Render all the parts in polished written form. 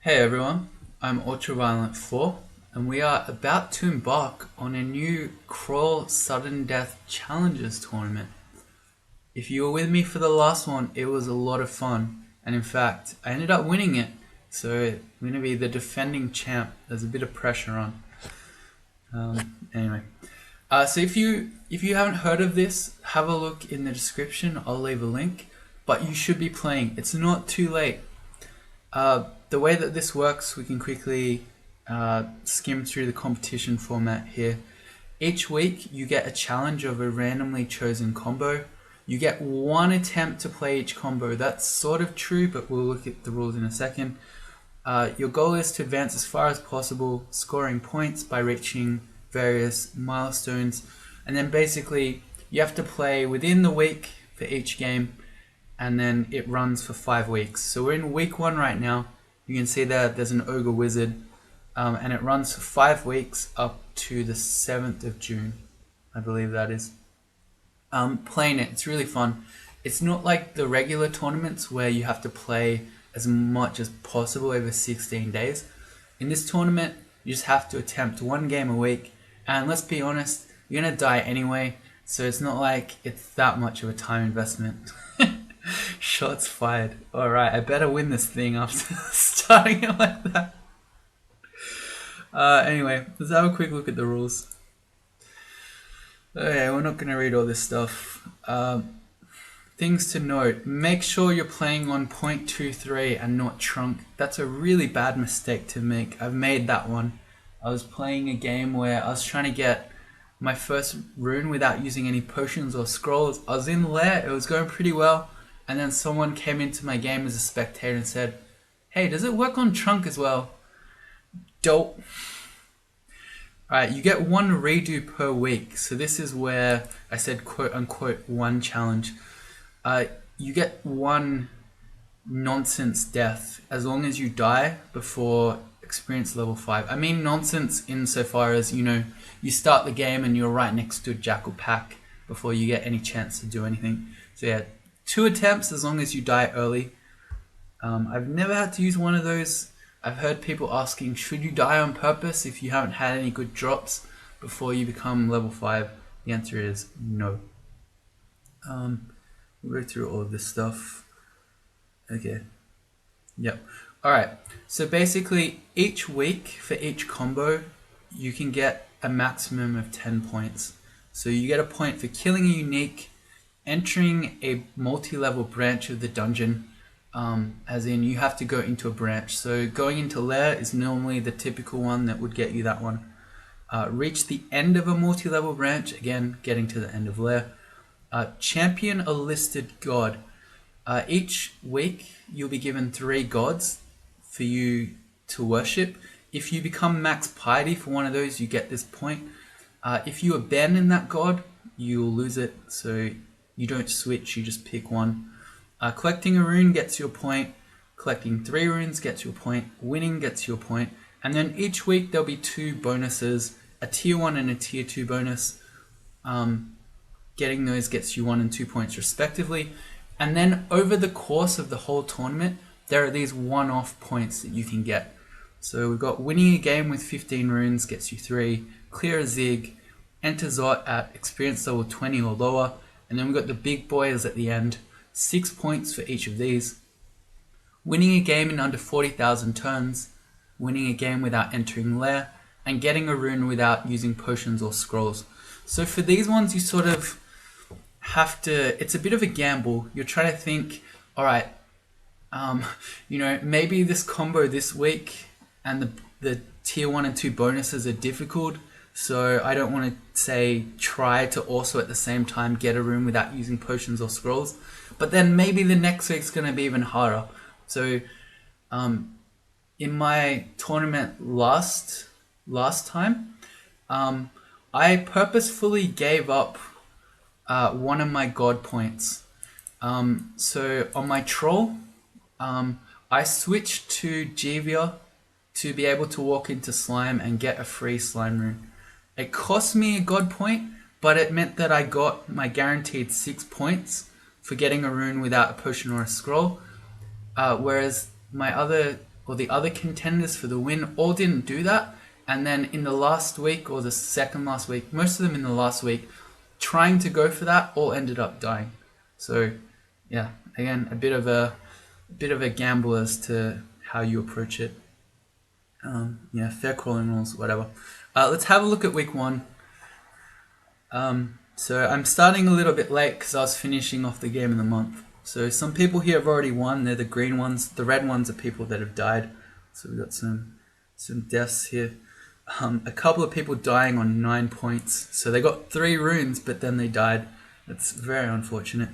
Hey everyone, I'm Ultraviolent4 and we are about to embark on a new Crawl Sudden Death Challenges tournament. If you were with me for the last one, it was a lot of fun, and in fact, I ended up winning it, so I'm going to be the defending champ. There's a bit of pressure on. Anyway, so if you haven't heard of this, have a look in the description. I'll leave a link, but you should be playing. It's not too late. The way that this works, we can quickly skim through the competition format here. Each week you get a challenge of a randomly chosen combo. You get one attempt to play each combo. That's sort of true, but we'll look at the rules in a second. Your goal is to advance as far as possible, scoring points by reaching various milestones. And then basically you have to play within the week for each game, and then it runs for 5 weeks. So we're in week 1 right now. You can see that there's an Ogre Wizard, and it runs for 5 weeks up to the 7th of June, I believe that is. Playing it's really fun. It's not like the regular tournaments where you have to play as much as possible over 16 days. In this tournament, you just have to attempt 1 game a week, and let's be honest, you're gonna die anyway, so it's not like it's that much of a time investment. Shots fired. Alright, I better win this thing after starting it like that. Anyway, let's have a quick look at the rules. Okay, we're not going to read all this stuff. Things to note. Make sure you're playing on 0.23 and not trunk. That's a really bad mistake to make. I've made that one. I was playing a game where I was trying to get my first rune without using any potions or scrolls. I was in Lair, it was going pretty well. And then someone came into my game as a spectator and said, "Hey, does it work on trunk as well?" Dope. Alright, you get 1 redo per week. So this is where I said quote unquote 1 challenge. You get 1 nonsense death as long as you die before experience level 5. I mean nonsense insofar as, you start the game and you're right next to a jackal pack before you get any chance to do anything. So yeah, 2 attempts as long as you die early. I've never had to use one of those. I've heard people asking, should you die on purpose if you haven't had any good drops before you become level 5? The answer is no. We'll go through all of this stuff. Okay. Yep. Alright, so basically each week for each combo you can get a maximum of 10 points. So you get a point for killing a unique, entering a multi-level branch of the dungeon, as in you have to go into a branch. So going into Lair is normally the typical one that would get you that one. Reach the end of a multi-level branch, again getting to the end of Lair. Champion a listed god. Each week you'll be given 3 gods for you to worship. If you become max piety for one of those, you get this point. If you abandon that god, you'll lose it. So you don't switch, you just pick one. Collecting a rune gets you a point. Collecting 3 runes gets you a point. Winning gets you a point. And then each week there'll be 2 bonuses, a tier 1 and a tier 2 bonus. Getting those gets you 1 and 2 points respectively. And then over the course of the whole tournament, there are these one-off points that you can get. So we've got winning a game with 15 runes gets you 3. Clear a zig. Enter Zot at experience level 20 or lower. And then we've got the big boys at the end, 6 points for each of these. Winning a game in under 40,000 turns, winning a game without entering Lair, and getting a rune without using potions or scrolls. So for these ones you sort of have to, it's a bit of a gamble. You're trying to think, alright, maybe this combo this week and the tier 1 and 2 bonuses are difficult. So I don't want to say try to also at the same time get a rune without using potions or scrolls. But then maybe the next week's going to be even harder. So in my tournament last time, I purposefully gave up 1 of my god points. So on my troll, I switched to Jevia to be able to walk into slime and get a free slime rune. It cost me a god point, but it meant that I got my guaranteed 6 points for getting a rune without a potion or a scroll. Whereas my other or the other contenders for the win all didn't do that. And then in the last week or the second last week, most of them in the last week, trying to go for that all ended up dying. So yeah, again, a bit of a gamble as to how you approach it. Yeah, fair crawling rules, whatever. Let's have a look at week 1. So I'm starting a little bit late because I was finishing off the game of the month. So some people here have already won. They're the green ones. The red ones are people that have died. So we've got some deaths here. A couple of people dying on 9 points. So they got 3 runes, but then they died. That's very unfortunate.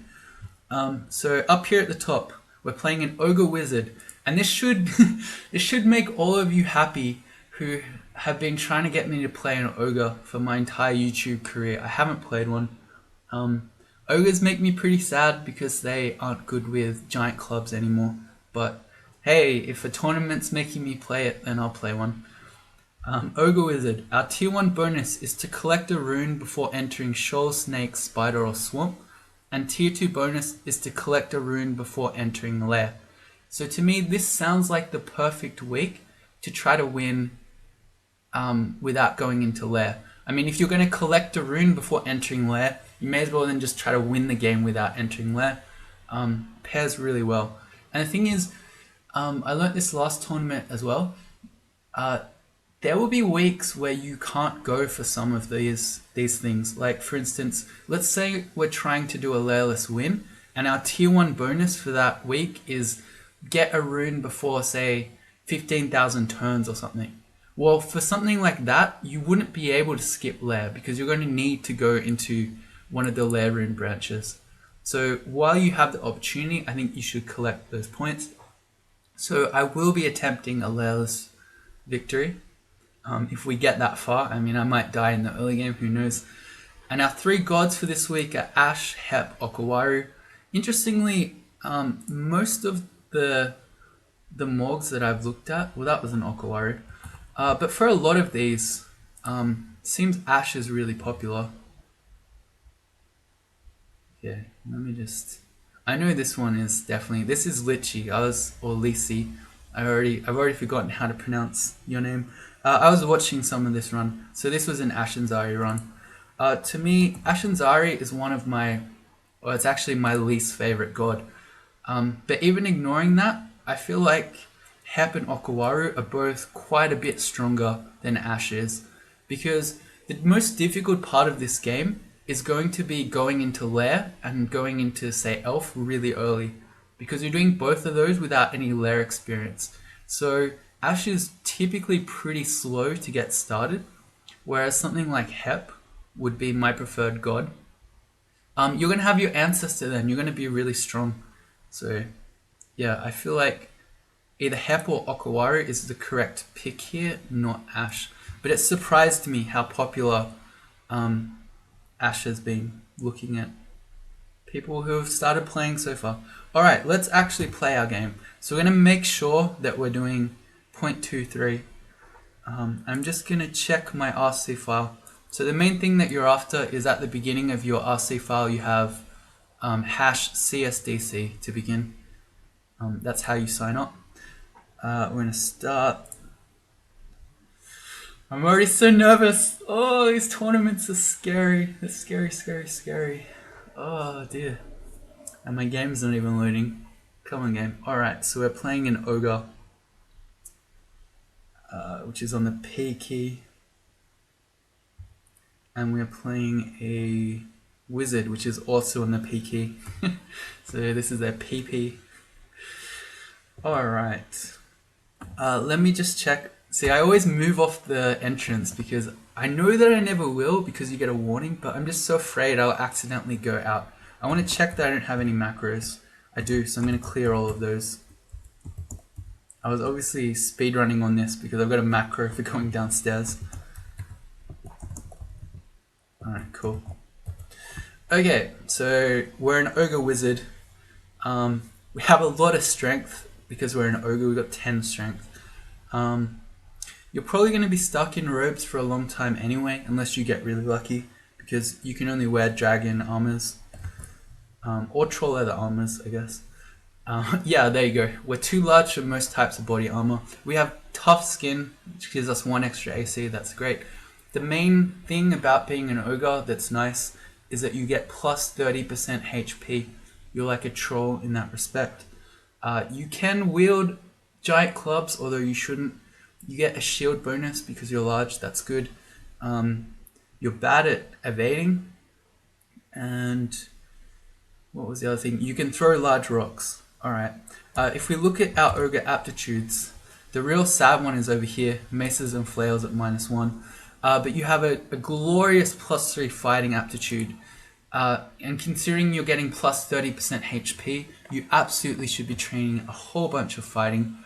So up here at the top, we're playing an Ogre Wizard. And this should this should make all of you happy who have been trying to get me to play an Ogre for my entire YouTube career. I haven't played one. Ogres make me pretty sad because they aren't good with giant clubs anymore. But hey, if a tournament's making me play it, then I'll play one. Ogre Wizard. Our tier 1 bonus is to collect a rune before entering shoal, snake, spider or swamp. And tier 2 bonus is to collect a rune before entering Lair. So to me, this sounds like the perfect week to try to win without going into Lair. I mean, if you're going to collect a rune before entering Lair, you may as well then just try to win the game without entering Lair. Pairs really well. And the thing is, I learnt this last tournament as well. There will be weeks where you can't go for some of these things. Like for instance, let's say we're trying to do a Lairless win, and our tier 1 bonus for that week is get a rune before, say, 15,000 turns or something. Well, for something like that, you wouldn't be able to skip Lair because you're going to need to go into one of the Lair rune branches. So while you have the opportunity, I think you should collect those points. So I will be attempting a Lairless victory. If we get that far, I mean, I might die in the early game, who knows. And our 3 gods for this week are Ash, Hep, OgWz. Interestingly, most of the morgs that I've looked at, well, that was an OgWz. But for a lot of these, seems Ash is really popular. Okay, let me just... I know this one is definitely... This is Litchi, or Lisi. I've already forgotten how to pronounce your name. I was watching some of this run. So this was an Ashanzari run. To me, Ashanzari is one of my... Well, it's actually my least favorite god. But even ignoring that, I feel like Hep and OgWz are both quite a bit stronger than Ash is. Because the most difficult part of this game is going to be going into Lair and going into, say, Elf really early. Because you're doing both of those without any Lair experience. So Ash is typically pretty slow to get started. Whereas something like Hep would be my preferred god. You're going to have your ancestor then. You're going to be really strong. So yeah, I feel like either Hep or OgWz is the correct pick here, not Ash. But it surprised me how popular Ash has been, looking at people who have started playing so far. Alright, let's actually play our game. So we're going to make sure that we're doing 0.23. I'm just going to check my RC file. So the main thing that you're after is at the beginning of your RC file you have hash CSDC to begin. That's how you sign up. We're going to start. I'm already so nervous. Oh, these tournaments are scary. They're scary, scary, scary. Oh dear. And my game's not even loading. Come on, game. Alright, so we're playing an Ogre, which is on the P key. And we're playing a Wizard, which is also on the P key. So this is their PP. Alright. Let me just check. See, I always move off the entrance because I know that I never will because you get a warning, but I'm just so afraid I'll accidentally go out. I want to check that I don't have any macros. I do, so I'm going to clear all of those. I was obviously speedrunning on this because I've got a macro for going downstairs. Alright, cool. Okay, so we're an Ogre Wizard. We have a lot of strength because we're an Ogre, we've got 10 strength. You're probably going to be stuck in robes for a long time anyway, unless you get really lucky, because you can only wear dragon armors, or troll leather armors, I guess. Yeah, there you go. We're too large for most types of body armor. We have tough skin, which gives us 1 extra AC. That's great. The main thing about being an ogre that's nice is that you get plus 30% HP. You're like a troll in that respect. You can wield giant clubs, although you shouldn't. You get a shield bonus because you're large. That's good. You're bad at evading. And what was the other thing? You can throw large rocks. Alright. If we look at our ogre aptitudes, the real sad one is over here. Maces and flails at -1. But you have a glorious +3 fighting aptitude. And considering you're getting plus 30% HP, you absolutely should be training a whole bunch of fighting.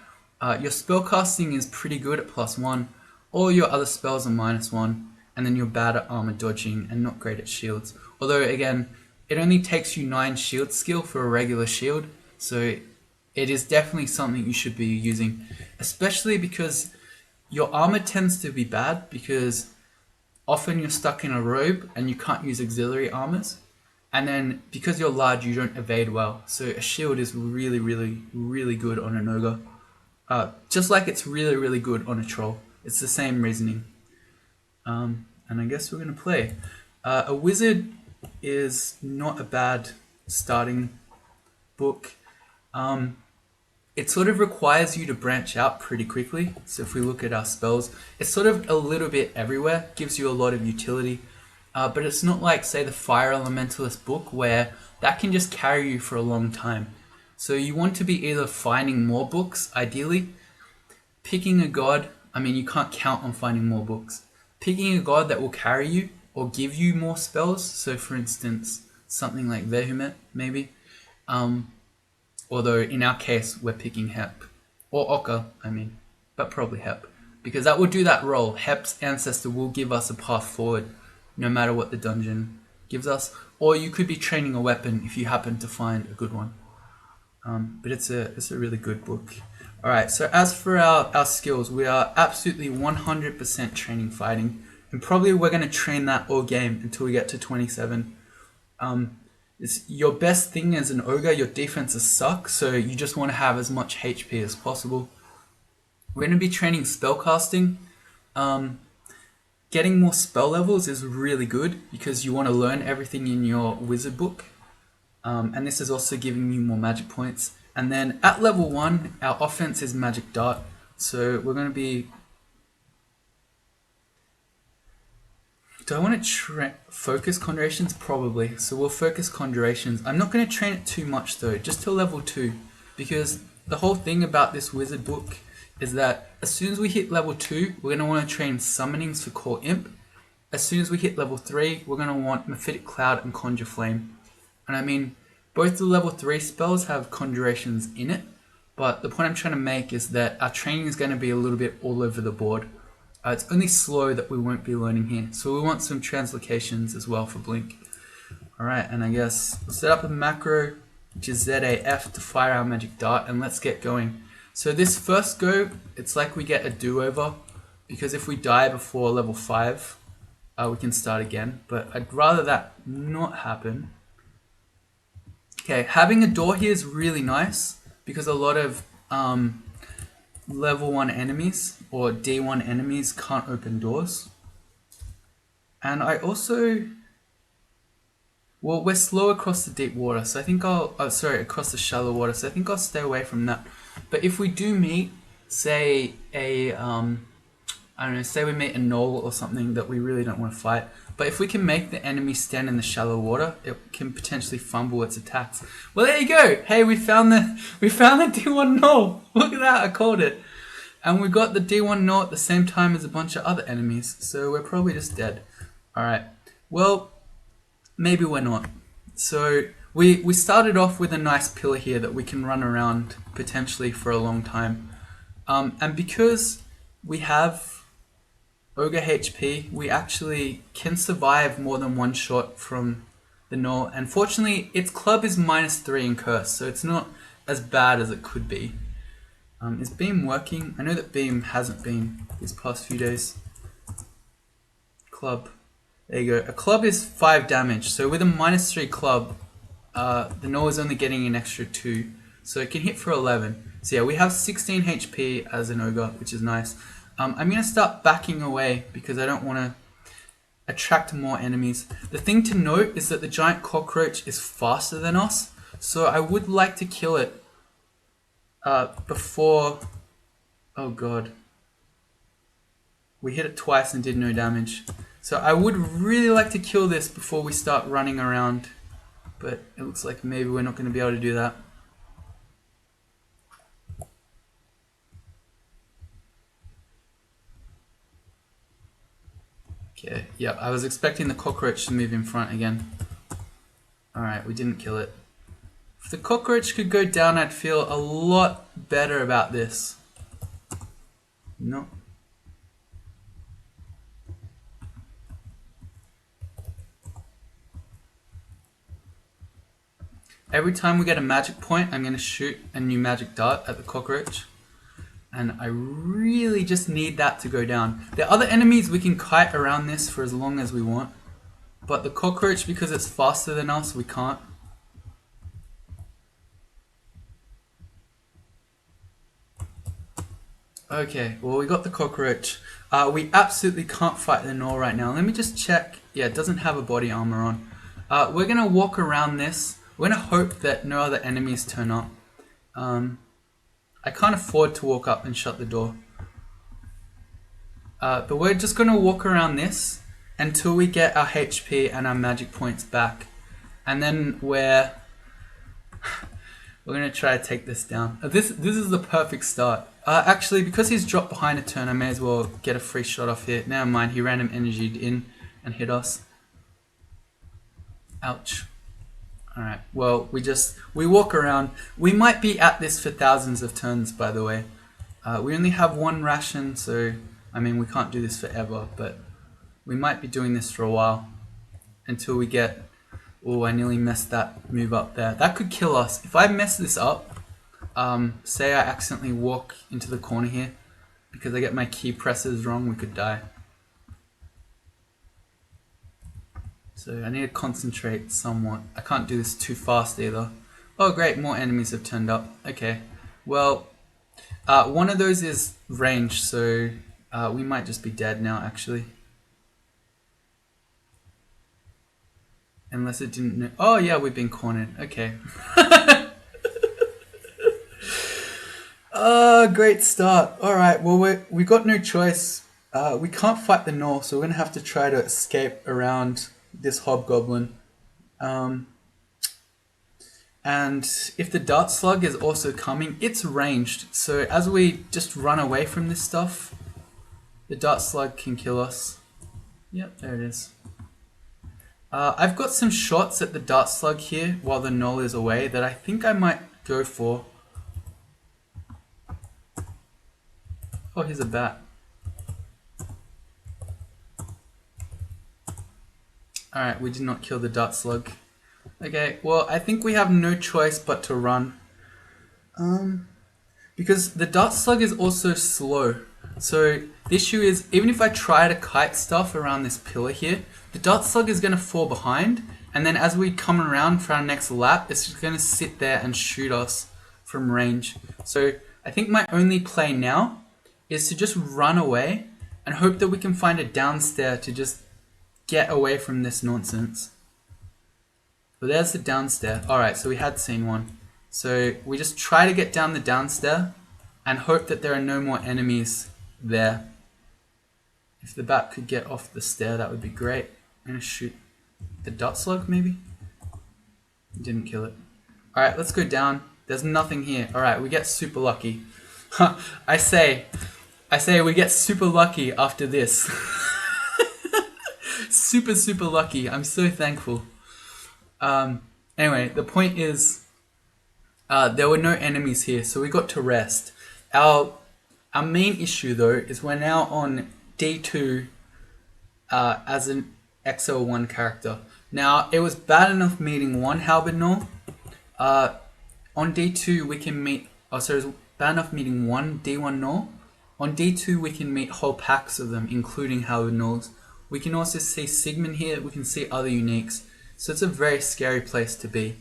Your spellcasting is pretty good at +1. All your other spells are -1. And then you're bad at armor dodging and not great at shields. Although, again, it only takes you 9 shield skill for a regular shield. So it is definitely something you should be using. Especially because your armor tends to be bad because often you're stuck in a robe and you can't use auxiliary armors. And then because you're large, you don't evade well. So a shield is really, really, really good on an ogre. Just like it's really, really good on a troll. It's the same reasoning. And I guess we're going to play. A wizard is not a bad starting book. It sort of requires you to branch out pretty quickly. So if we look at our spells, it's sort of a little bit everywhere, gives you a lot of utility. But it's not like, say, the Fire Elementalist book where that can just carry you for a long time. So you want to be either finding more books, ideally, picking a god. I mean, you can't count on finding more books. Picking a god that will carry you or give you more spells. So for instance, something like Vehement, maybe. Although in our case, we're picking Hep. Or Oka, I mean. But probably Hep. Because that will do that role. Hep's ancestor will give us a path forward, no matter what the dungeon gives us. Or you could be training a weapon if you happen to find a good one. But it's a really good book. Alright, so as for our skills, we are absolutely 100% training fighting. And probably we're going to train that all game until we get to 27. It's your best thing as an ogre, your defenses suck, so you just want to have as much HP as possible. We're going to be training spellcasting. Getting more spell levels is really good because you want to learn everything in your wizard book. And this is also giving you more magic points. And then at level 1, our offense is magic dart. So we're going to be... Do I want to focus conjurations? Probably. So we'll focus conjurations. I'm not going to train it too much though, just till level 2. Because the whole thing about this wizard book is that as soon as we hit level 2, we're going to want to train summonings for Core Imp. As soon as we hit level 3, we're going to want Mephitic Cloud and Conjure Flame. And I mean, both the level 3 spells have conjurations in it, but the point I'm trying to make is that our training is going to be a little bit all over the board. It's only slow that we won't be learning here, so we want some translocations as well for Blink. Alright, and I guess we'll set up a macro, which is ZAF, to fire our magic dart, and let's get going. So this first go, it's like we get a do-over, because if we die before level 5, we can start again, but I'd rather that not happen. Okay, having a door here is really nice because a lot of level 1 enemies or D1 enemies can't open doors. And I also... Well, we're slow across the deep water, so I think across the shallow water, so I think I'll stay away from that. But if we do meet, say, I don't know, say we meet a gnoll or something that we really don't want to fight, but if we can make the enemy stand in the shallow water, it can potentially fumble its attacks. Well, there you go. Hey, we found the D1 gnoll. Look at that, I called it. And we got the D1 gnoll at the same time as a bunch of other enemies, so we're probably just dead. Alright, well, maybe we're not. So we started off with a nice pillar here that we can run around potentially for a long time. And because we have Ogre HP, we actually can survive more than one shot from the gnoll. And fortunately, its club is -3 in curse, so it's not as bad as it could be. Is beam working? I know that beam hasn't been these past few days. Club. There you go. A club is 5 damage, so with a -3 club, the gnoll is only getting an extra 2. So it can hit for 11. So yeah, we have 16 HP as an ogre, which is nice. I'm going to start backing away because I don't want to attract more enemies. The thing to note is that the giant cockroach is faster than us, so I would like to kill it before... Oh god. We hit it twice and did no damage. So I would really like to kill this before we start running around, but it looks like maybe we're not going to be able to do that. Okay, yeah, I was expecting the cockroach to move in front again. Alright, we didn't kill it. If the cockroach could go down, I'd feel a lot better about this. No. Every time we get a magic point, I'm going to shoot a new magic dart at the cockroach. And I really just need that to go down. The other enemies, we can kite around this for as long as we want. But the cockroach, because it's faster than us, we can't. Okay, well we got the cockroach. We absolutely can't fight the gnoll right now. Let me just check. Yeah, it doesn't have a body armor on. We're going to walk around this. We're going to hope that no other enemies turn up. I can't afford to walk up and shut the door. But we're just going to walk around this until we get our HP and our magic points back. And then we're going to try to take this down. This is the perfect start. Actually, because he's dropped behind a turn, I may as well get a free shot off here. Never mind, he random energied in and hit us. Ouch. Alright, well, we walk around. We might be at this for thousands of turns, by the way. We only have one ration, so, I mean, we can't do this forever, but we might be doing this for a while until we get... Oh, I nearly messed that move up there. That could kill us. If I mess this up, say I accidentally walk into the corner here, because I get my key presses wrong, we could die. So I need to concentrate somewhat. I can't do this too fast either. Oh great, more enemies have turned up. Okay, well, one of those is ranged, so we might just be dead now actually. Unless it didn't know. Oh yeah, we've been cornered. Okay. Great start. Alright, well we got no choice. We can't fight the gnoll, so we're going to have to try to escape around this hobgoblin. And if the dart slug is also coming, it's ranged. So as we just run away from this stuff, the dart slug can kill us. Yep, there it is. I've got some shots at the dart slug here while the gnoll is away that I think I might go for. Oh, here's a bat. Alright, we did not kill the dart slug. Okay, well, I think we have no choice but to run. Because the dart slug is also slow. So the issue is, even if I try to kite stuff around this pillar here, the dart slug is going to fall behind, and then as we come around for our next lap, it's just going to sit there and shoot us from range. So I think my only play now is to just run away and hope that we can find a downstair to just get away from this nonsense. But there's the downstair. Alright, so we had seen one. So we just try to get down the downstair and hope that there are no more enemies there. If the bat could get off the stair, that would be great. I'm going to shoot the dart slug, maybe? Didn't kill it. Alright, let's go down. There's nothing here. Alright, we get super lucky. I say we get super lucky after this. Super lucky. I'm so thankful. Anyway, the point is, there were no enemies here, so we got to rest. Our main issue though is we're now on D2 as an XL1 character. Now, it was bad enough meeting one halberd gnoll. On D2 we can meet, it was bad enough meeting one D1 gnoll. On D2 we can meet whole packs of them, including halberd gnolls. We can also see Sigmund here, we can see other uniques. So it's a very scary place to be.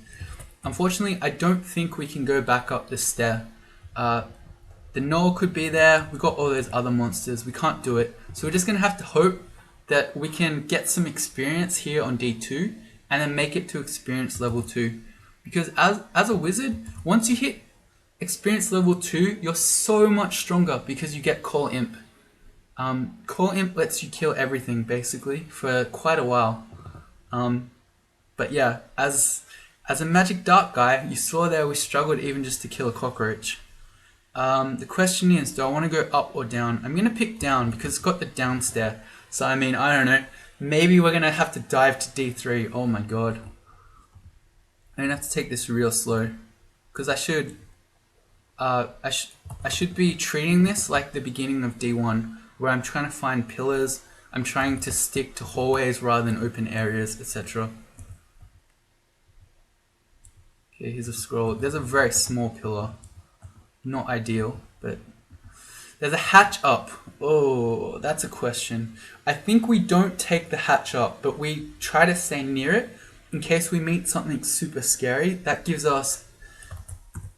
Unfortunately, I don't think we can go back up the stair. The Gnoll could be there. We've got all those other monsters. We can't do it. So we're just going to have to hope that we can get some experience here on D2 and then make it to experience level 2. Because as a wizard, once you hit experience level 2, you're so much stronger because you get Call Imp. Call Imp lets you kill everything basically for quite a while. But yeah, as a magic dark guy, you saw there we struggled even just to kill a cockroach. The question is, do I want to go up or down? I'm going to pick down because it's got the down stair. So I mean, I don't know. Maybe we're going to have to dive to D3. Oh my god. I'm going to have to take this real slow. Because I should be treating this like the beginning of D1. Where I'm trying to find pillars. I'm trying to stick to hallways rather than open areas, etc. Okay, here's a scroll. There's a very small pillar. Not ideal, but there's a hatch up. Oh, that's a question. I think we don't take the hatch up, but we try to stay near it in case we meet something super scary. That gives us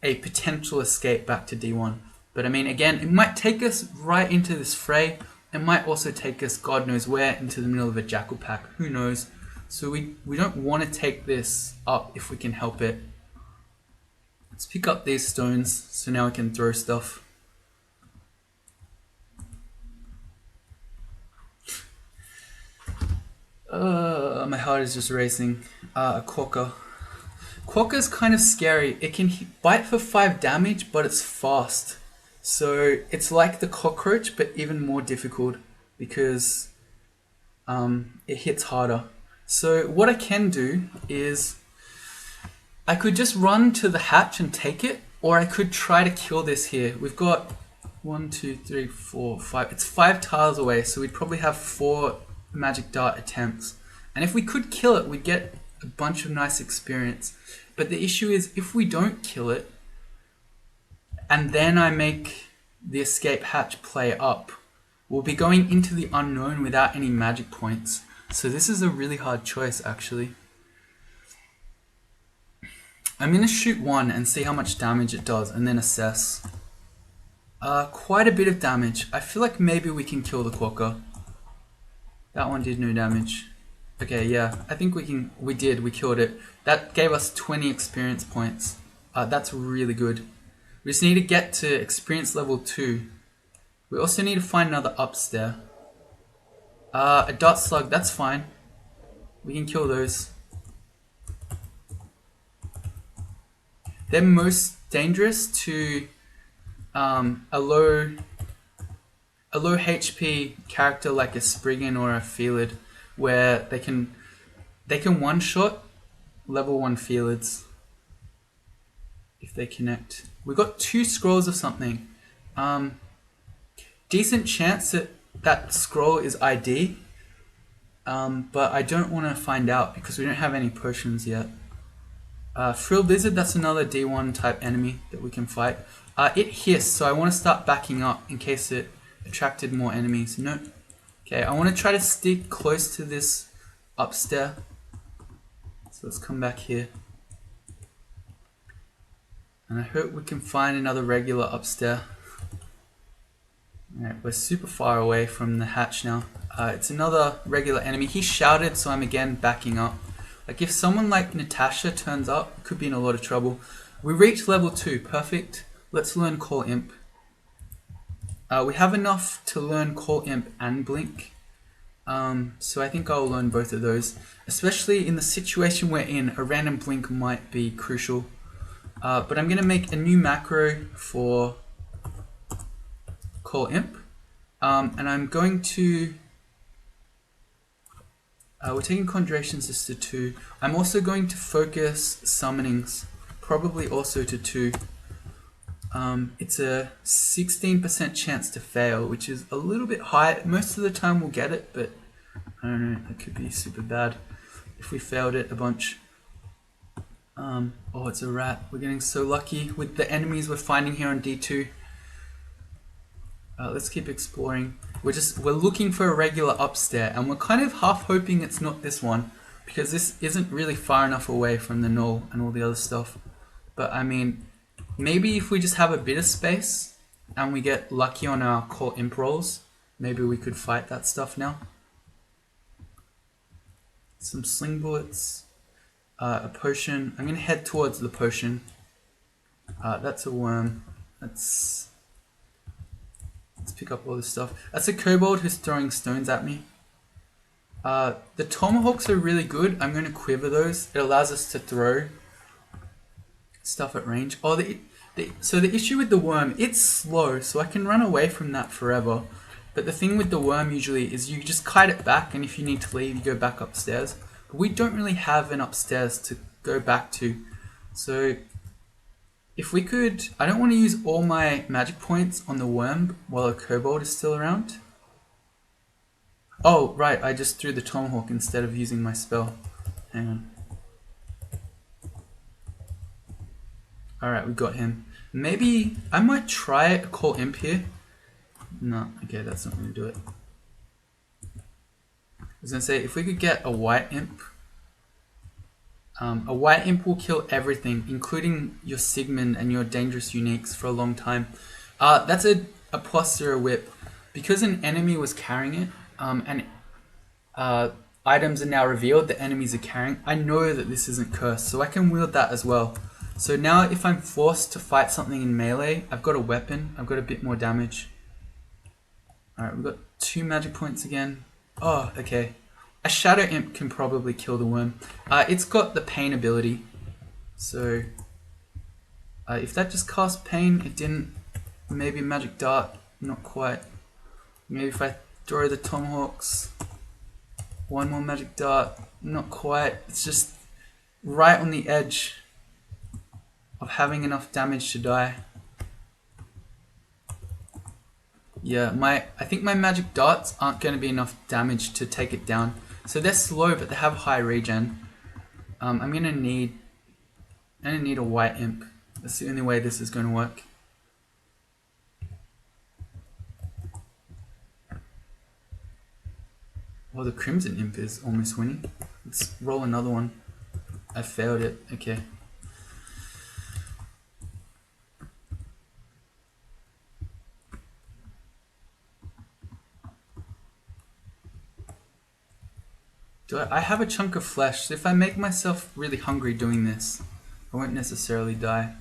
a potential escape back to D1. But I mean, again, it might take us right into this fray. It might also take us God knows where into the middle of a jackal pack. Who knows? So we don't want to take this up if we can help it. Let's pick up these stones so now we can throw stuff. My heart is just racing. A quokka. Quokka's kind of scary. It can bite for 5 damage, but it's fast. So it's like the cockroach, but even more difficult because it hits harder. So what I can do is I could just run to the hatch and take it, or I could try to kill this here. We've got 1, 2, 3, 4, 5. It's 5 tiles away, so we'd probably have 4 magic dart attempts. And if we could kill it, we'd get a bunch of nice experience. But the issue is, if we don't kill it, and then I make the escape hatch play up, we'll be going into the unknown without any magic points. So this is a really hard choice, actually. I'm going to shoot 1 and see how much damage it does, and then assess. Quite a bit of damage. I feel like maybe we can kill the quokka. That one did no damage. Okay, yeah, I think we can. We killed it. That gave us 20 experience points. That's really good. We just need to get to experience level 2. We also need to find another upstair. A dart slug, that's fine. We can kill those. They're most dangerous to a low HP character like a Spriggan or a Felid, where they can one-shot level 1 Felids if they connect. We got 2 scrolls of something. Decent chance that scroll is ID, but I don't want to find out because we don't have any potions yet. Ogre Wizard, that's another D1 type enemy that we can fight. It hissed, so I want to start backing up in case it attracted more enemies. No. Okay, I want to try to stick close to this upstair. So let's come back here. And I hope we can find another regular upstair. Alright, we're super far away from the hatch now. It's another regular enemy. He shouted, so I'm again backing up. Like if someone like Natasha turns up, could be in a lot of trouble. We reached level 2, perfect. Let's learn Call Imp. We have enough to learn Call Imp and Blink. So I think I'll learn both of those. Especially in the situation we're in, a random Blink might be crucial. But I'm going to make a new macro for Call Imp. And I'm going to... we're taking Conjurations just to 2. I'm also going to focus Summonings, probably also to 2. It's a 16% chance to fail, which is a little bit high. Most of the time we'll get it, but I don't know, it could be super bad if we failed it a bunch. Oh, it's a rat. We're getting so lucky with the enemies we're finding here on D2. Let's keep exploring. We're looking for a regular upstair, and we're kind of half hoping it's not this one. because this isn't really far enough away from the null and all the other stuff. But I mean, maybe if we just have a bit of space and we get lucky on our core imp rolls, maybe we could fight that stuff now. Some sling bullets, a potion. I'm gonna head towards the potion. That's a worm. Let's pick up all this stuff. That's a kobold who's throwing stones at me. The tomahawks are really good. I'm going to quiver those. It allows us to throw stuff at range. Oh, so the issue with the worm, it's slow, so I can run away from that forever. But the thing with the worm usually is you just kite it back, and if you need to leave, you go back upstairs. But we don't really have an upstairs to go back to. So if we could, I don't want to use all my magic points on the worm while a kobold is still around. Oh, right, I just threw the tomahawk instead of using my spell. Hang on. Alright, we got him. Maybe I might try a call imp here. No, okay, that's not going to do it. I was going to say, if we could get a white imp. A white imp will kill everything, including your Sigmund and your dangerous uniques for a long time. That's a +0 whip. Because an enemy was carrying it, and items are now revealed that enemies are carrying, I know that this isn't cursed, so I can wield that as well. So now if I'm forced to fight something in melee, I've got a weapon, I've got a bit more damage. Alright, we've got 2 magic points again. Oh, okay. A Shadow Imp can probably kill the worm. It's got the Pain ability. So, if that just cast Pain, it didn't. Maybe Magic Dart, not quite. Maybe if I throw the Tomahawks. 1 more Magic Dart, not quite. It's just right on the edge of having enough damage to die. Yeah, I think my Magic Darts aren't going to be enough damage to take it down. So they're slow, but they have high regen. I'm gonna need a white imp. That's the only way this is gonna work. Well, the crimson imp is almost winning. Let's roll another one. I failed it. Okay. I have a chunk of flesh, so if I make myself really hungry doing this, I won't necessarily die.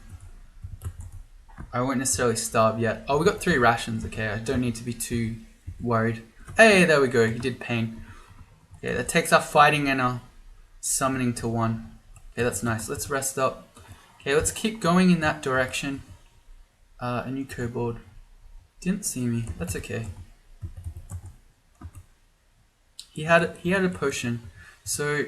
I won't necessarily starve yet. Oh, we got 3 rations, okay, I don't need to be too worried. Hey, there we go, he did pain. Okay, that takes our fighting and our summoning to 1. Okay, that's nice, let's rest up. Okay, let's keep going in that direction. A new kobold. Didn't see me, that's okay. He had a potion, so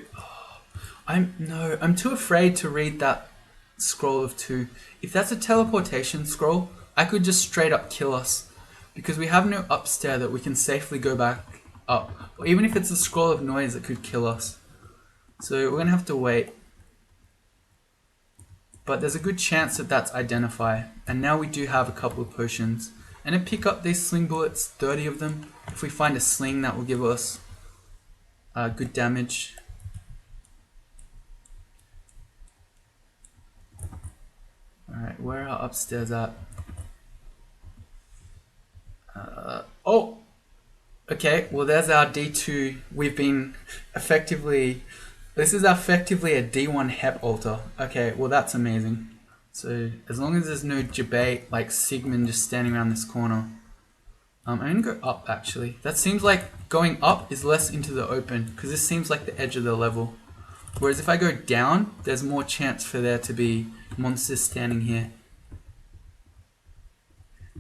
I'm too afraid to read that scroll of 2. If that's a teleportation scroll, I could just straight up kill us, because we have no upstairs that we can safely go back up. Or even if it's a scroll of noise, it could kill us. So we're gonna have to wait. But there's a good chance that that's identify, and now we do have a couple of potions. And then pick up these sling bullets, 30 of them. If we find a sling, that will give us good damage. Alright, where are our upstairs at? Oh! Okay, well there's our D2. We've been effectively... This is effectively a D1 Hep altar. Okay, well that's amazing. So, as long as there's no debate like Sigmund just standing around this corner. I'm going to go up actually. That seems like going up is less into the open, because this seems like the edge of the level. Whereas if I go down, there's more chance for there to be monsters standing here.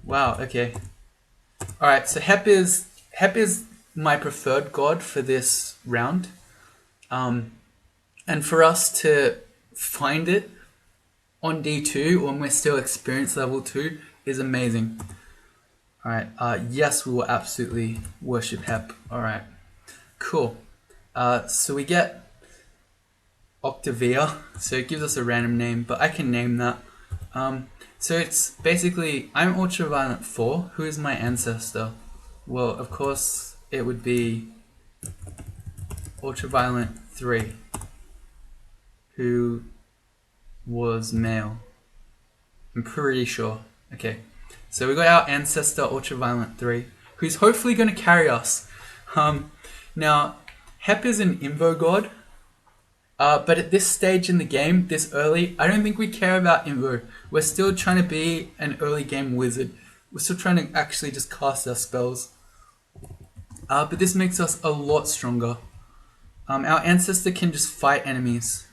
Wow, okay. Alright, so Hep is my preferred god for this round. And for us to find it on D2 when we're still experience level 2 is amazing. Alright, yes, we will absolutely worship Hep. Alright, cool. So we get OgWz, so it gives us a random name, but I can name that. So it's basically, I'm Ultraviolet 4. Who is my ancestor? Well, of course, it would be Ultraviolet 3. who was male. I'm pretty sure. Okay, so we got our ancestor Ultraviolent 3, who's hopefully going to carry us. Now, Hep is an Invo god, but at this stage in the game, this early, I don't think we care about Invo. We're still trying to be an early game wizard. We're still trying to actually just cast our spells. But this makes us a lot stronger. Our ancestor can just fight enemies.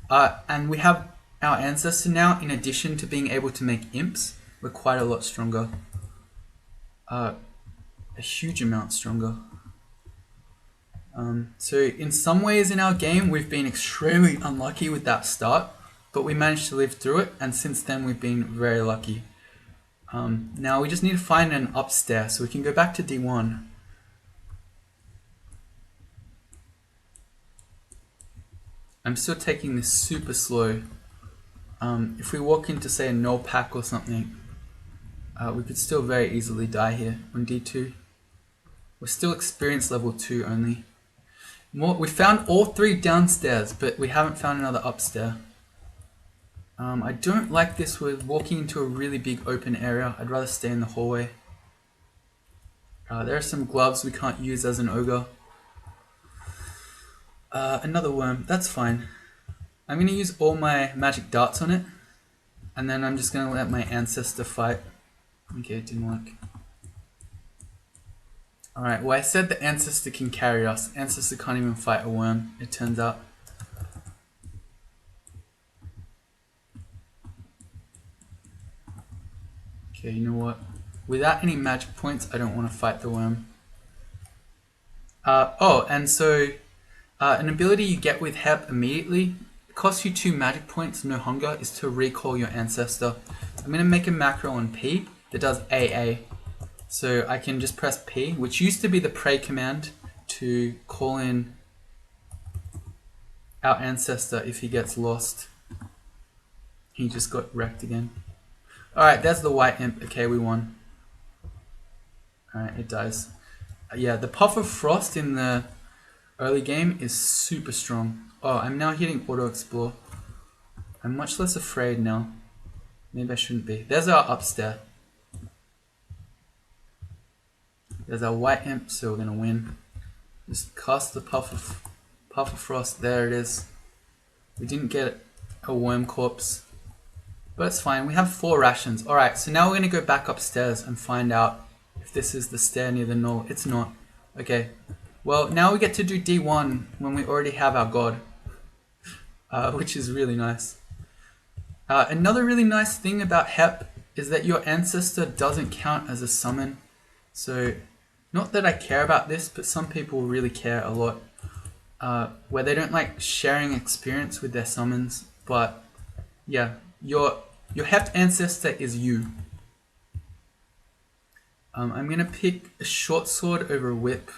And we have our ancestor now, in addition to being able to make imps, we're quite a lot stronger. A huge amount stronger. So in some ways in our game, we've been extremely unlucky with that start, but we managed to live through it, and since then we've been very lucky. Now we just need to find an upstairs, so we can go back to D1. I'm still taking this super slow. If we walk into, say, a null pack or something, we could still very easily die here on D2. We're still experience level 2 only. We found all 3 downstairs, but we haven't found another upstairs. I don't like this. We're walking into a really big open area. I'd rather stay in the hallway. There are some gloves we can't use as an ogre. Another worm, that's fine. I'm going to use all my magic darts on it, and then I'm just going to let my ancestor fight. Okay, it didn't work. Alright, well I said the ancestor can carry us. Ancestor can't even fight a worm, it turns out. Okay, you know what? Without any magic points, I don't want to fight the worm. And so an ability you get with Hep immediately, it costs you 2 magic points, no hunger, is to recall your ancestor. I'm going to make a macro on P that does AA. So I can just press P, which used to be the pray command, to call in our ancestor if he gets lost. He just got wrecked again. Alright, there's the white imp. Okay, we won. Alright, it dies. Yeah, the Puff of Frost in the early game is super strong. Oh, I'm now hitting auto explore. I'm much less afraid now. Maybe I shouldn't be. There's our upstairs. There's our white imp, so we're gonna win. Just cast the Puff of Frost. There it is. We didn't get a worm corpse, but it's fine. We have 4 rations. All right, so now we're gonna go back upstairs and find out if this is the stair near the null. It's not. Okay. Well, now we get to do D1 when we already have our god, which is really nice. Another really nice thing about Hep is that your ancestor doesn't count as a summon. So, not that I care about this, but some people really care a lot, where they don't like sharing experience with their summons. But yeah, your Hep ancestor is you. I'm gonna pick a short sword over a whip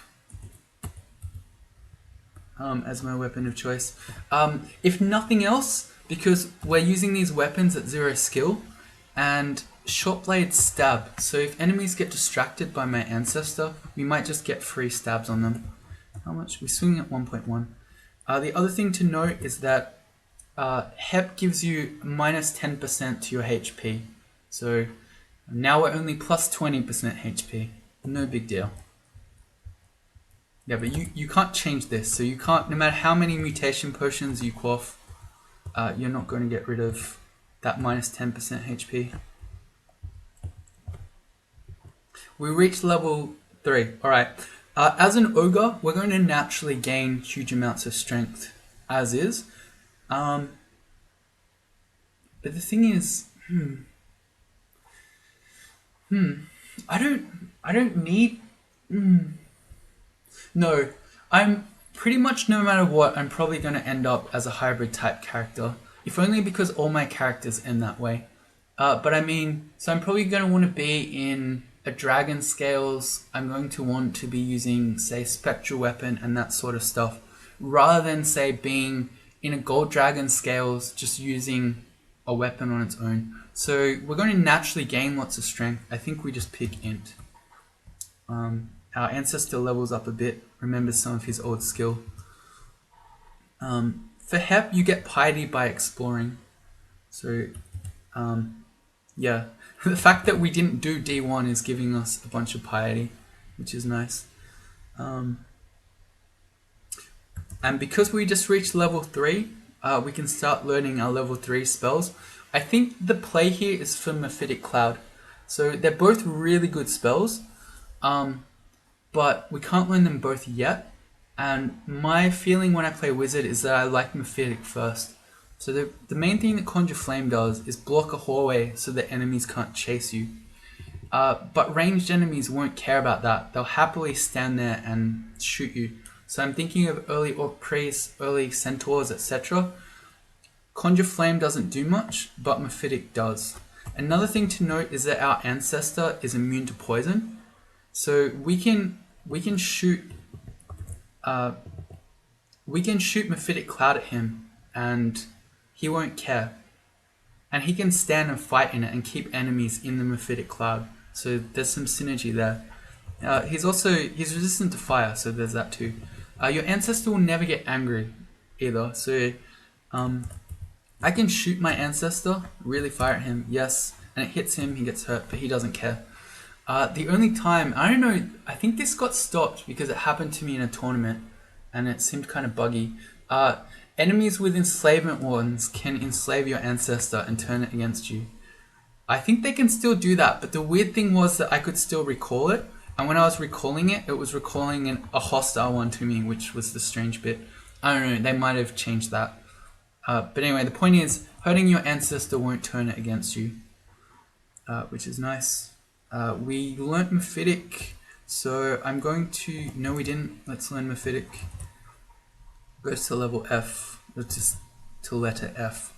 as my weapon of choice. If nothing else, because we're using these weapons at 0 skill, and short blade stab, so if enemies get distracted by my ancestor, we might just get free stabs on them. How much? We're swinging at 1.1. The other thing to note is that Hep gives you minus 10% to your HP. So now we're only plus 20% HP. No big deal. Yeah, but you can't change this, so you can't, no matter how many mutation potions you quaff, you're not going to get rid of that minus 10% HP. We reached level 3. Alright. As an ogre, we're going to naturally gain huge amounts of strength, as is. But the thing is, I don't need, no, I'm pretty much, no matter what, I'm probably going to end up as a hybrid type character, if only because all my characters end that way. But I mean, so I'm probably going to want to be in a dragon scales. I'm going to want to be using, say, spectral weapon and that sort of stuff, rather than, say, being in a gold dragon scales, just using a weapon on its own. So we're going to naturally gain lots of strength. I think we just pick int. Our ancestor levels up a bit, remembers some of his old skill. For Hep, you get piety by exploring. So, yeah. The fact that we didn't do D1 is giving us a bunch of piety, which is nice. And because we just reached level 3, we can start learning our level 3 spells. I think the play here is for Mephitic Cloud. So they're both really good spells, but we can't learn them both yet. And my feeling when I play Wizard is that I like Mephitic first. So the main thing that Conjure Flame does is block a hallway so that enemies can't chase you. But ranged enemies won't care about that. They'll happily stand there and shoot you. So I'm thinking of early Orc Priests, early Centaurs, etc. Conjure Flame doesn't do much, but Mephitic does. Another thing to note is that our Ancestor is immune to poison. So we can shoot Mephitic Cloud at him and he won't care. And he can stand and fight in it and keep enemies in the Mephitic Cloud. So there's some synergy there. He's resistant to fire, so there's that too. Your Ancestor will never get angry either. So I can shoot my Ancestor, really fire at him, yes, and it hits him, he gets hurt, but he doesn't care. The only time, I don't know, I think this got stopped because it happened to me in a tournament and it seemed kind of buggy. Enemies with enslavement wardens can enslave your Ancestor and turn it against you. I think they can still do that, but the weird thing was that I could still recall it, and when I was recalling it, it was recalling a hostile one to me, which was the strange bit. I don't know, they might have changed that. But anyway, the point is, hurting your Ancestor won't turn it against you, which is nice. We learnt Mephitic, so I'm going to... No, we didn't. Let's learn Mephitic. Goes to level F, or just to letter F.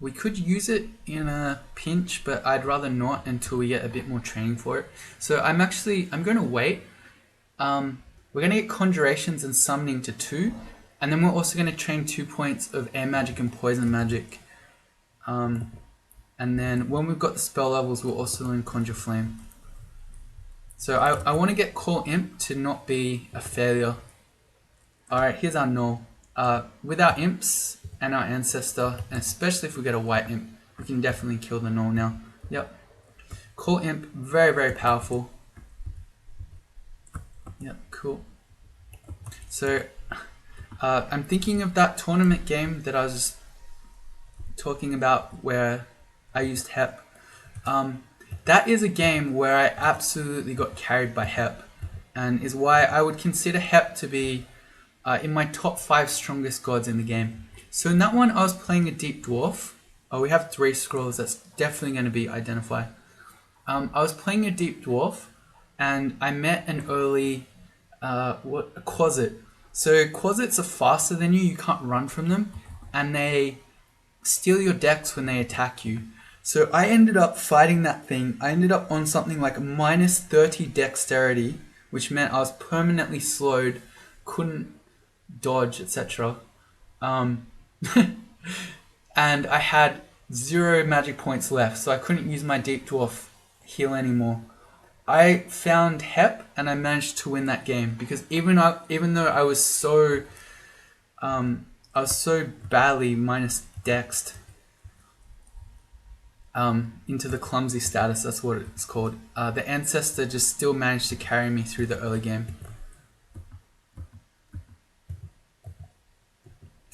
We could use it in a pinch, but I'd rather not until we get a bit more training for it. So I'm going to wait. We're going to get Conjurations and Summoning to 2, and then we're also going to train 2 points of Air Magic and Poison Magic. And then when we've got the spell levels, we'll also learn Conjure Flame. So I want to get Call Imp to not be a failure. Alright, here's our null. With our imps and our Ancestor, and especially if we get a white imp, we can definitely kill the null now. Yep. Call Imp, very, very powerful. Yep, cool. So, I'm thinking of that tournament game that I was just talking about where I used Hep. That is a game where I absolutely got carried by Hep, and is why I would consider Hep to be in my top 5 strongest gods in the game. So in that one, I was playing a Deep Dwarf. Oh, we have 3 scrolls. That's definitely going to be Identify. I was playing a Deep Dwarf, and I met an early a Quasit. So Quasits are faster than you. You can't run from them, and they steal your dex when they attack you. So I ended up fighting that thing. I ended up on something like minus 30 dexterity, which meant I was permanently slowed, couldn't dodge, etc. And I had 0 magic points left, so I couldn't use my Deep Dwarf heal anymore. I found Hep and I managed to win that game because even though I was so badly minus dexed into the clumsy status, that's what it's called. The Ancestor just still managed to carry me through the early game.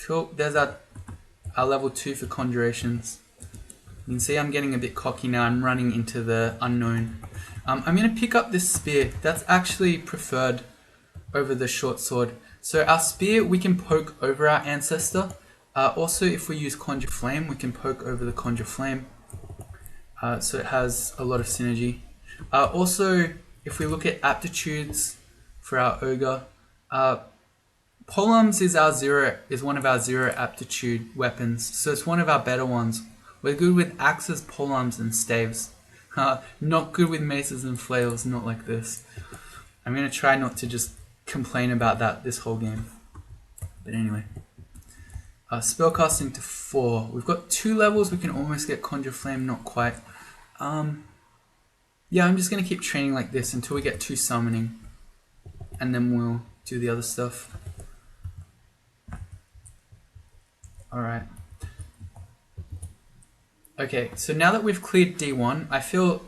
Cool, there's our level 2 for Conjurations. You can see I'm getting a bit cocky now, I'm running into the unknown. I'm going to pick up this spear, that's actually preferred over the short sword. So our spear, we can poke over our Ancestor. Also, if we use Conjure Flame, we can poke over the Conjure Flame. So it has a lot of synergy. Also, if we look at aptitudes for our Ogre, Polearms is one of our 0 aptitude weapons, so it's one of our better ones. We're good with axes, polearms, and staves. Not good with maces and flails, not like this. I'm going to try not to just complain about that this whole game. But anyway. Spellcasting to 4. We've got 2 levels, we can almost get Conjure Flame, not quite. Yeah, I'm just going to keep training like this until we get 2 summoning. And then we'll do the other stuff. Alright. Okay, so now that we've cleared D1, I feel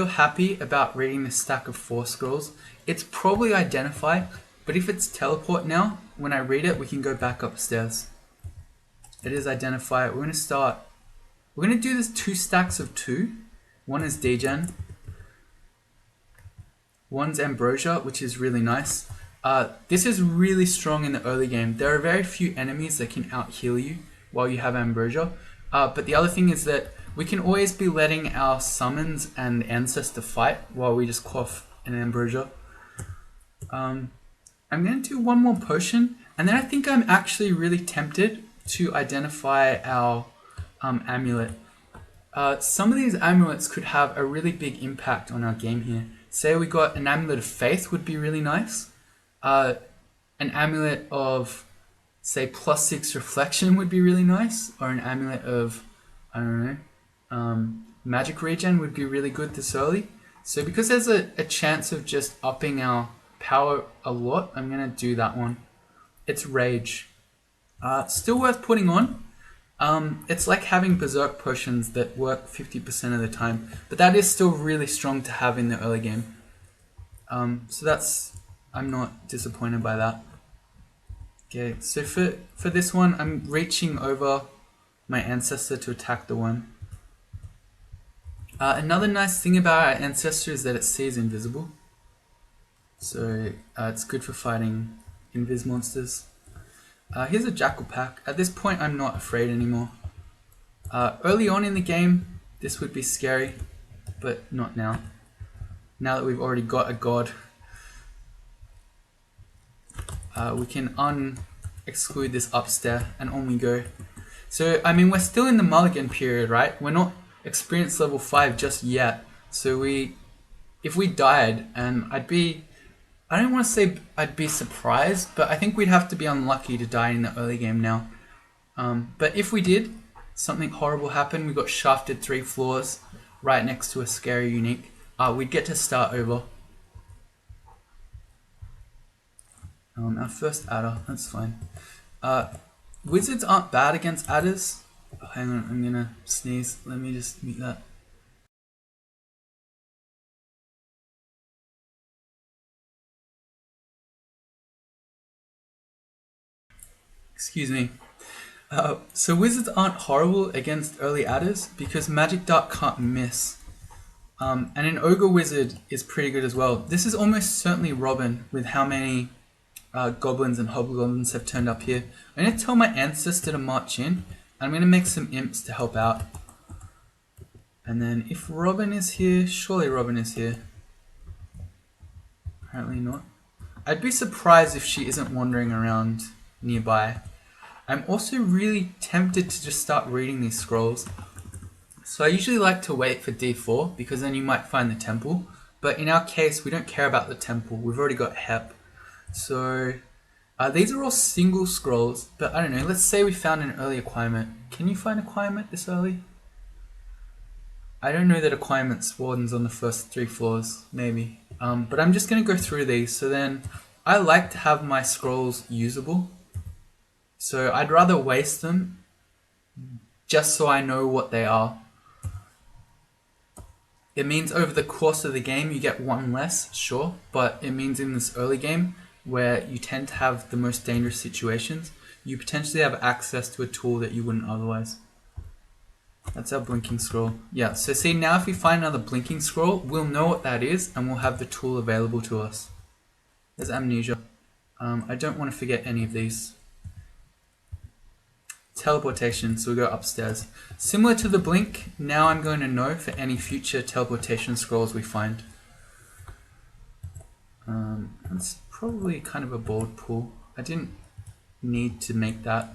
happy about reading this stack of 4 scrolls. It's probably Identify, but if it's Teleport now, when I read it, we can go back upstairs. It is Identify. We're going to do this 2 stacks of 2. One is Degen. One's Ambrosia, which is really nice. This is really strong in the early game. There are very few enemies that can out-heal you while you have Ambrosia. But the other thing is that we can always be letting our summons and ancestor fight while we just quaff an Ambrosia. I'm going to do one more potion, and then I think I'm actually really tempted to identify our amulet. Some of these amulets could have a really big impact on our game here. Say we got an amulet of faith would be really nice. An amulet of, say, +6 reflection would be really nice. Or an amulet of, I don't know, magic regen would be really good this early. So because there's a chance of just upping our power a lot, I'm going to do that one. It's Rage. Still worth putting on. It's like having Berserk potions that work 50% of the time, but that is still really strong to have in the early game. So I'm not disappointed by that. Okay, so for this one, I'm reaching over my ancestor to attack the one. Another nice thing about our ancestor is that it sees invisible. So it's good for fighting invis monsters. Here's a Jackal pack. At this point, I'm not afraid anymore. Early on in the game, this would be scary, but not now. Now that we've already got a god, we can exclude this upstairs, and on we go. So, I mean, we're still in the mulligan period, right? We're not experience level 5 just yet. So if we died, and I don't want to say I'd be surprised, but I think we'd have to be unlucky to die in the early game now. But if we did, something horrible happened, we got shafted 3 floors right next to a scary unique, we'd get to start over. Our first adder, that's fine. Wizards aren't bad against adders. Oh, hang on, I'm gonna sneeze. Let me just mute that. Excuse me. So wizards aren't horrible against early adders because Magic Dart can't miss. And an Ogre Wizard is pretty good as well. This is almost certainly Robin with how many goblins and hobgoblins have turned up here. I'm going to tell my ancestor to march in, and I'm going to make some imps to help out. And then if Robin is here, surely Robin is here. Apparently not. I'd be surprised if she isn't wandering around nearby. I'm also really tempted to just start reading these scrolls. So I usually like to wait for D4 because then you might find the temple. But in our case, we don't care about the temple. We've already got Hep. So these are all single scrolls, but I don't know. Let's say we found an early acquirement. Can you find acquirement this early? I don't know that acquirement spawns on the first 3 floors, maybe. But I'm just going to go through these. So then I like to have my scrolls usable. So I'd rather waste them just so I know what they are. It means over the course of the game you get 1 less, sure, but it means in this early game where you tend to have the most dangerous situations, you potentially have access to a tool that you wouldn't otherwise. That's our blinking scroll. Yeah, so see now if we find another blinking scroll, we'll know what that is and we'll have the tool available to us. There's amnesia. I don't want to forget any of these. Teleportation, so we go upstairs. Similar to the blink, now I'm going to know for any future teleportation scrolls we find. That's probably kind of a bold pull. I didn't need to make that.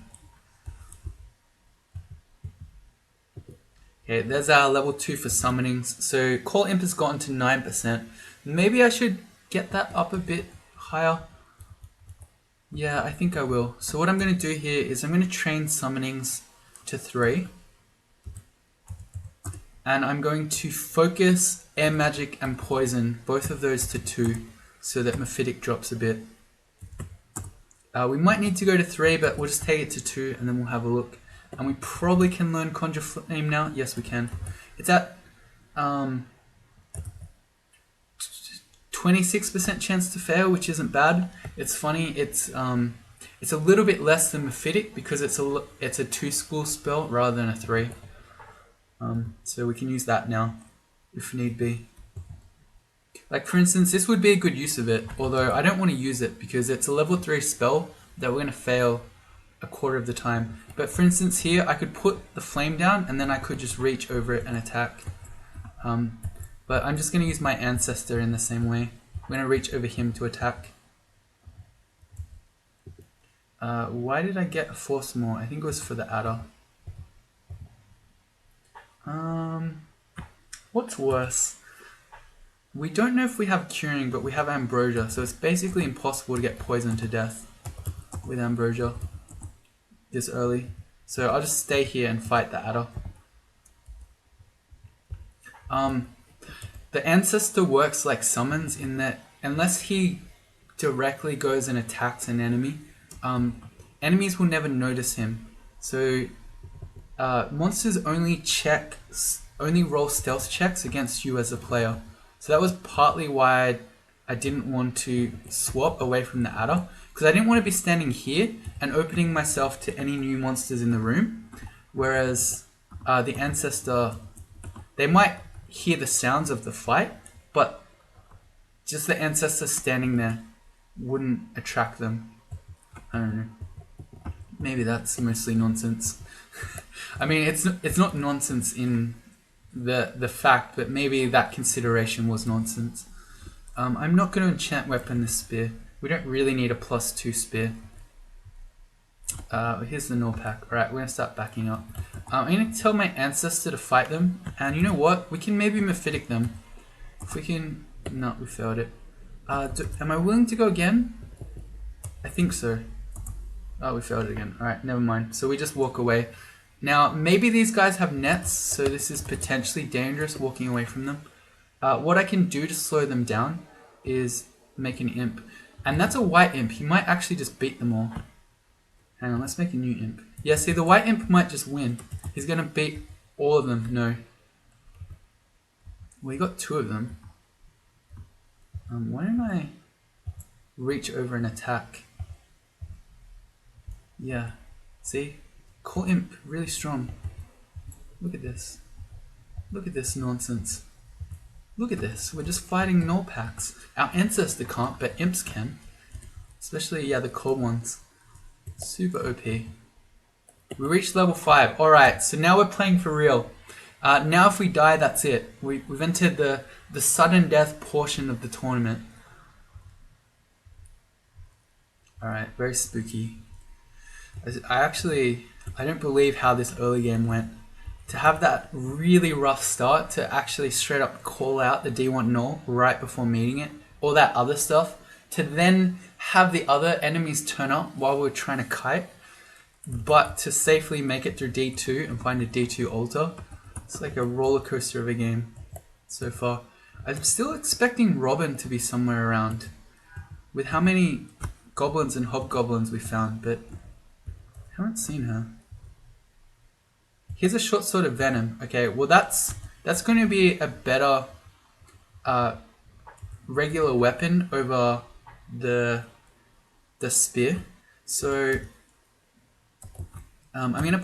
Okay, there's our level 2 for summonings. So Call Imp has gotten to 9%. Maybe I should get that up a bit higher. Yeah, I think I will. So what I'm going to do here is I'm going to train summonings to 3. And I'm going to focus Air Magic and Poison, both of those to 2, so that Mephitic drops a bit. We might need to go to 3, but we'll just take it to 2 and then we'll have a look. And we probably can learn Conjure Flame now. Yes, we can. It's at 26% chance to fail, which isn't bad. It's funny. It's a little bit less than Mephitic because it's a 2-school spell rather than a 3. So we can use that now if need be. Like for instance, this would be a good use of it, although I don't want to use it because it's a level 3 spell that we're going to fail a quarter of the time. But for instance here, I could put the flame down and then I could just reach over it and attack. But I'm just going to use my ancestor in the same way. I'm going to reach over him to attack. Why did I get a force more? I think it was for the adder. What's worse? We don't know if we have curing, but we have ambrosia, so it's basically impossible to get poisoned to death with ambrosia this early. So I'll just stay here and fight the adder. The ancestor works like summons in that unless he directly goes and attacks an enemy, enemies will never notice him. So monsters only roll stealth checks against you as a player. So that was partly why I didn't want to swap away from the adder, because I didn't want to be standing here and opening myself to any new monsters in the room. Whereas the ancestor, they might hear the sounds of the fight, but just the ancestor standing there wouldn't attract them. I don't know. Maybe that's mostly nonsense. I mean, it's not nonsense in the fact, but maybe that consideration was nonsense. I'm not going to enchant weapon this spear. We don't really need a +2 spear. Here's the null pack. Alright, we're going to start backing up. I'm going to tell my ancestor to fight them, and you know what? We can maybe Mephitic them. If we can... No, we failed it. Am I willing to go again? I think so. Oh, we failed it again. Alright, never mind. So we just walk away. Now, maybe these guys have nets, so this is potentially dangerous walking away from them. What I can do to slow them down is make an imp. And that's a white imp. He might actually just beat them all. Hang on, let's make a new imp. Yeah, see, the white imp might just win. He's going to beat all of them. No. Well, he got 2 of them. Why don't I reach over and attack? Yeah. See? Core imp, really strong. Look at this. Look at this nonsense. Look at this. We're just fighting null packs. Our ancestor can't, but imps can. Especially, yeah, the cold ones. Super OP. We reached level 5. Alright, so now we're playing for real. Now if we die, that's it. We've entered the sudden death portion of the tournament. Alright, very spooky. I don't believe how this early game went. To have that really rough start, to actually straight up call out the D1 null right before meeting it, all that other stuff, to then have the other enemies turn up while we're trying to kite, but to safely make it through D2 and find a D2 altar. It's like a roller coaster of a game so far. I'm still expecting Robin to be somewhere around with how many goblins and hobgoblins we found, but I haven't seen her. Here's a short sword of venom. Okay, well that's going to be a better regular weapon over the spear. So I'm going to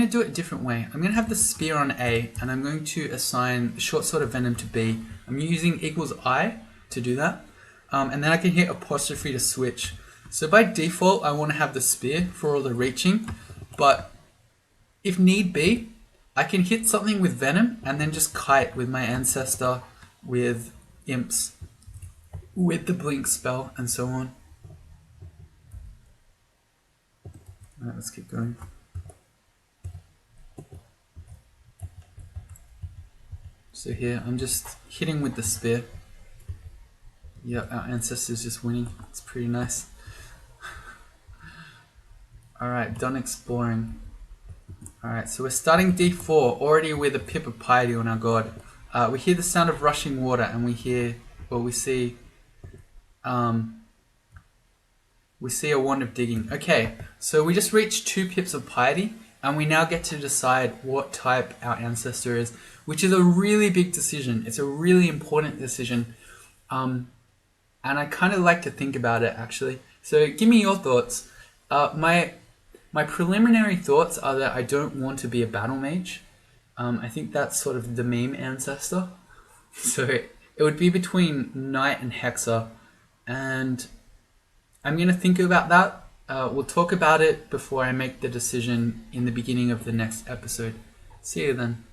do it a different way. I'm going to have the spear on A, and I'm going to assign the short sword of venom to B. I'm using =I to do that, and then I can hit apostrophe to switch. So by default, I want to have the spear for all the reaching, but if need be, I can hit something with venom and then just kite with my ancestor, with imps, with the blink spell, and so on. Alright, let's keep going. So here, I'm just hitting with the spear. Yeah, our ancestor's just winning. It's pretty nice. Alright, done exploring. Alright, so we're starting D4, already with a pip of piety on our god. We hear the sound of rushing water, and we see We see a wand of digging. Okay, so we just reached 2 pips of piety, and we now get to decide what type our ancestor is, which is a really big decision. It's a really important decision, and I kind of like to think about it actually. So give me your thoughts. My preliminary thoughts are that I don't want to be a battle mage. I think that's sort of the meme ancestor. So it would be between knight and hexer, and I'm going to think about that. We'll talk about it before I make the decision in the beginning of the next episode. See you then.